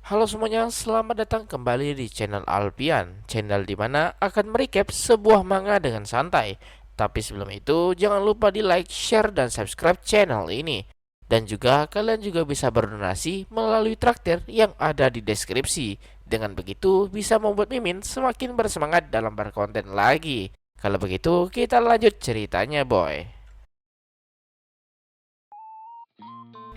Halo semuanya, selamat datang kembali di channel Alpian, channel dimana akan merecap sebuah manga dengan santai. Tapi sebelum itu, jangan lupa di like, share, dan subscribe channel ini. Dan juga kalian juga bisa berdonasi melalui traktir yang ada di deskripsi. Dengan begitu, bisa membuat Mimin semakin bersemangat dalam berkonten lagi. Kalau begitu, kita lanjut ceritanya, boy.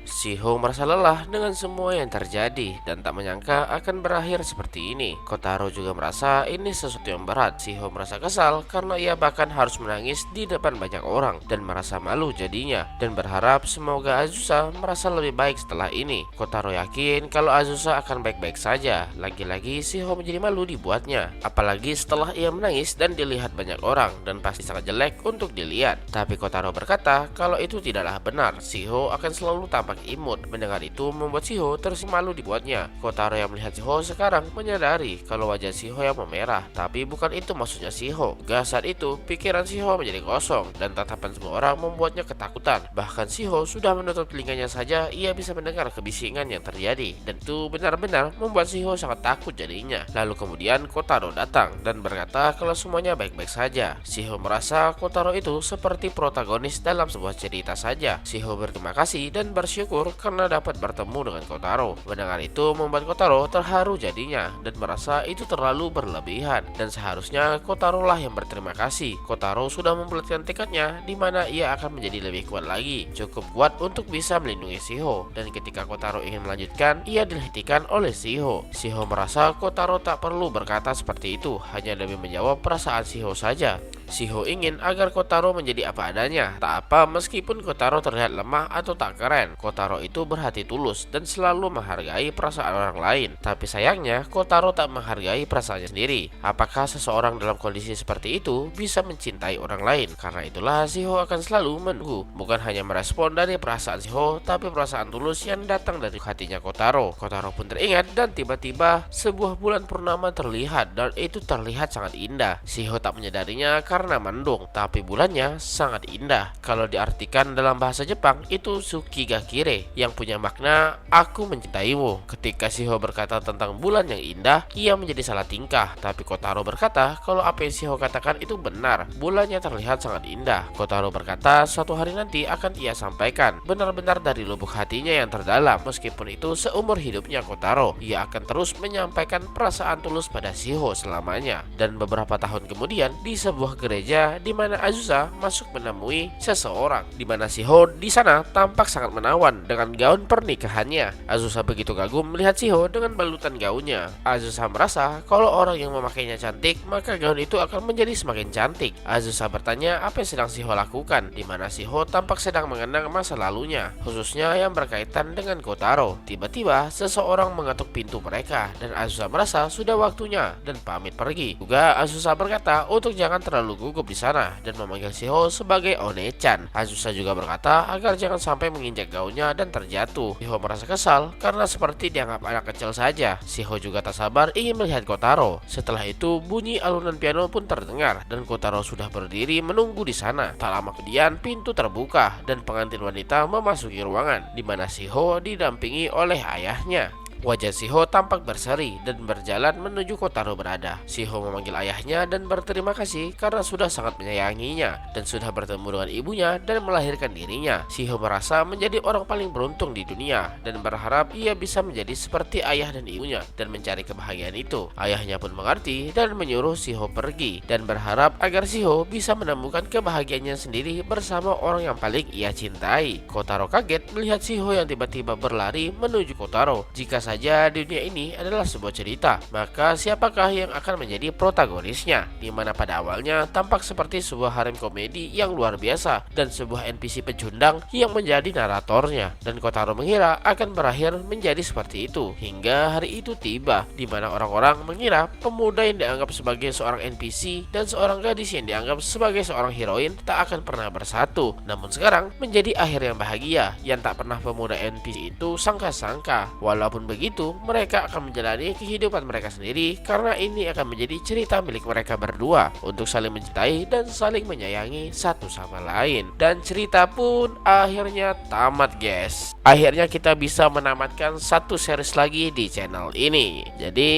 Shiho merasa lelah dengan semua yang terjadi dan tak menyangka akan berakhir seperti ini. Kotaro juga merasa ini sesuatu yang berat. Shiho merasa kesal karena ia bahkan harus menangis di depan banyak orang dan merasa malu jadinya dan berharap semoga Azusa merasa lebih baik setelah ini. Kotaro yakin kalau Azusa akan baik-baik saja. Lagi-lagi Shiho menjadi malu dibuatnya, apalagi setelah ia menangis dan dilihat banyak orang dan pasti sangat jelek untuk dilihat. Tapi Kotaro berkata kalau itu tidaklah benar. Shiho akan selalu tampak imut. Mendengar itu membuat Shiho terus malu dibuatnya. Kotaro yang melihat Shiho sekarang menyadari kalau wajah Shiho yang memerah, tapi bukan itu maksudnya Shiho. Gak saat itu pikiran Shiho menjadi kosong dan tatapan semua orang membuatnya ketakutan. Bahkan Shiho sudah menutup telinganya saja ia bisa mendengar kebisingan yang terjadi dan itu benar-benar membuat Shiho sangat takut jadinya. Lalu kemudian Kotaro datang dan berkata kalau semuanya baik-baik saja. Shiho merasa Kotaro itu seperti protagonis dalam sebuah cerita saja. Shiho berterima kasih dan bersyukur karena dapat bertemu dengan Kotaro. Mendengar itu membuat Kotaro terharu jadinya dan merasa itu terlalu berlebihan dan seharusnya Kotaro lah yang berterima kasih. Kotaro sudah membulatkan tekadnya di mana ia akan menjadi lebih kuat lagi, cukup kuat untuk bisa melindungi Shiho. Dan ketika Kotaro ingin melanjutkan, ia dihentikan oleh Shiho. Shiho merasa Kotaro tak perlu berkata seperti itu, hanya demi menjawab perasaan Shiho saja. Shiho ingin agar Kotaro menjadi apa adanya, tak apa meskipun Kotaro terlihat lemah atau tak keren. Kotaro itu berhati tulus dan selalu menghargai perasaan orang lain. Tapi sayangnya Kotaro tak menghargai perasaannya sendiri. Apakah seseorang dalam kondisi seperti itu bisa mencintai orang lain? Karena itulah Shiho akan selalu menunggu, bukan hanya merespon dari perasaan Shiho, tapi perasaan tulus yang datang dari hatinya Kotaro. Kotaro pun teringat dan tiba-tiba sebuah bulan purnama terlihat dan itu terlihat sangat indah. Shiho tak menyadarinya karena mendung, tapi bulannya sangat indah. Kalau diartikan dalam bahasa Jepang itu Tsukigakure yang punya makna aku mencintaimu. Ketika Shiho berkata tentang bulan yang indah, ia menjadi salah tingkah. Tapi Kotaro berkata kalau apa yang Shiho katakan itu benar, bulannya terlihat sangat indah. Kotaro berkata suatu hari nanti akan ia sampaikan benar-benar dari lubuk hatinya yang terdalam. Meskipun itu seumur hidupnya Kotaro, ia akan terus menyampaikan perasaan tulus pada Shiho selamanya. Dan beberapa tahun kemudian di sebuah gereja di mana Azusa masuk menemui seseorang, di mana Shiho di sana tampak sangat menawan dengan gaun pernikahannya. Azusa begitu kagum melihat Shiho dengan balutan gaunnya. Azusa merasa kalau orang yang memakainya cantik, maka gaun itu akan menjadi semakin cantik. Azusa bertanya apa yang sedang Shiho lakukan, di mana Shiho tampak sedang mengenang masa lalunya, khususnya yang berkaitan dengan Kotaro. Tiba-tiba seseorang mengetuk pintu mereka dan Azusa merasa sudah waktunya dan pamit pergi. Juga Azusa berkata untuk jangan terlalu gugup di sana dan memanggil Shiho sebagai One-chan. Azusa juga berkata agar jangan sampai menginjak gaunnya dan terjatuh. Shiho merasa kesal karena seperti dianggap anak kecil saja. Shiho juga tak sabar ingin melihat Kotaro. Setelah itu bunyi alunan piano pun terdengar dan Kotaro sudah berdiri menunggu di sana. Tak lama kemudian pintu terbuka dan pengantin wanita memasuki ruangan di mana Shiho didampingi oleh ayahnya. Wajah Shiho tampak berseri dan berjalan menuju Kotaro berada. Shiho memanggil ayahnya dan berterima kasih karena sudah sangat menyayanginya dan sudah bertemu dengan ibunya dan melahirkan dirinya. Shiho merasa menjadi orang paling beruntung di dunia dan berharap ia bisa menjadi seperti ayah dan ibunya dan mencari kebahagiaan itu. Ayahnya pun mengerti dan menyuruh Shiho pergi dan berharap agar Shiho bisa menemukan kebahagiaannya sendiri bersama orang yang paling ia cintai. Kotaro kaget melihat Shiho yang tiba-tiba berlari menuju Kotaro. Jika saja dunia ini adalah sebuah cerita, maka siapakah yang akan menjadi protagonisnya? Dimana pada awalnya tampak seperti sebuah harem komedi yang luar biasa dan sebuah NPC pecundang yang menjadi naratornya, dan Kotaro mengira akan berakhir menjadi seperti itu. Hingga hari itu tiba, dimana orang-orang mengira pemuda yang dianggap sebagai seorang NPC dan seorang gadis yang dianggap sebagai seorang heroin tak akan pernah bersatu. Namun sekarang menjadi akhir yang bahagia yang tak pernah pemuda NPC itu sangka-sangka. Walaupun begitu, mereka akan menjalani kehidupan mereka sendiri karena ini akan menjadi cerita milik mereka berdua untuk saling mencintai dan saling menyayangi satu sama lain. Dan cerita pun akhirnya tamat, guys. Akhirnya kita bisa menamatkan satu series lagi di channel ini. Jadi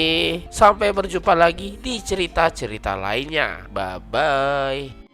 sampai berjumpa lagi di cerita-cerita lainnya. Bye bye.